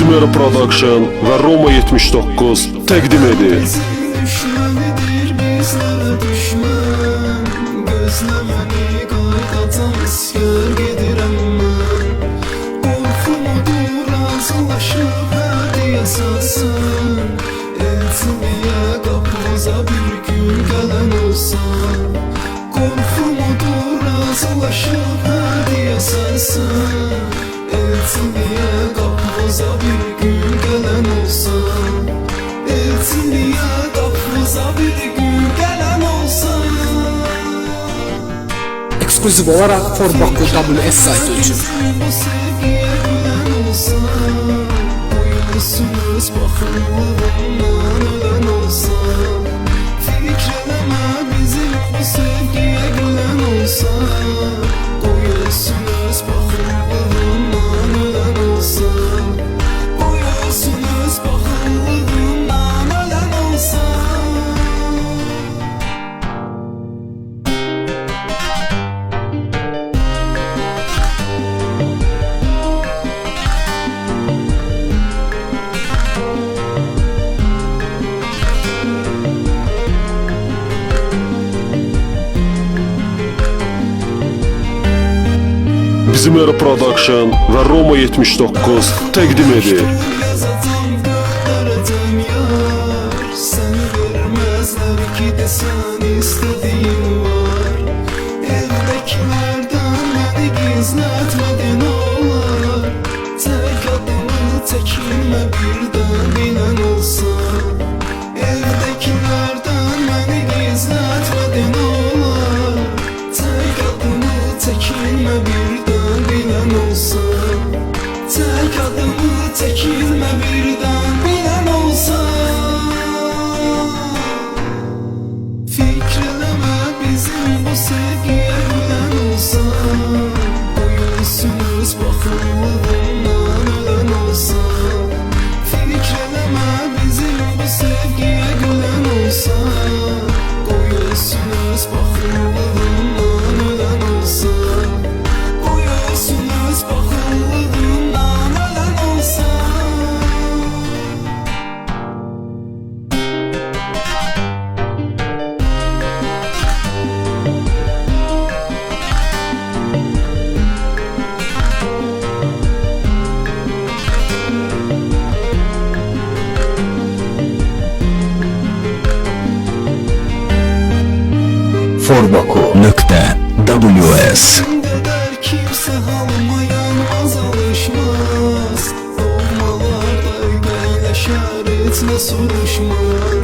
Bizimero Production ve Roma 79 təqdim edir. Düşməlidir bizlərə düşmən, gözləməni qaydacan iskər gedirəm mən. Qorxumudur razılaşıb hədiyə səsən, elçiliyə qapımıza bir gün gələn olsan. Qorxumudur razılaşıb hədiyə səsən, elçiliyə qapımıza bir gün gələn olsan. Elçiliyə qapımıza bir gün gələn olsan. Ekskluziv olarak Forbakı WS saytı için. Bu sevgiyə gülən olsan, uyusunuz baxımlığından ölən olsan. Fikr eləmə bizim bu sevgiyə gülən olsan, uyusunuz baxımlığından ölən olsan. Uyusunuz baxımlığından ölən olsan. Bizimero Production ve Roma 79 təqdim edir. Yazacam göndereceğim yar, seni vermezler ki de sen istediğin var. Evdekilerden beni gizletmedin olar, tek adımı çekinme birden binen olsan. Evdekilerden beni gizletmedin olar, tek adımı çekinme birden binen olsan. Tek adımı çekilme birden bilen olsan. Fikreleme bizim bu sevgiye gülen olsan. Uyusunuz bakımlığından ölen olsan. Fikreleme bizim bu sevgiye gülen olsan. Uyusunuz bakımlığından ölen olsan. Uyusunuz bakımlığından ölen olsan. Forbako.ws Kadar kimse halıma yanmaz alışmaz. Doğmalarda öyleyleşer etme soruşmaz.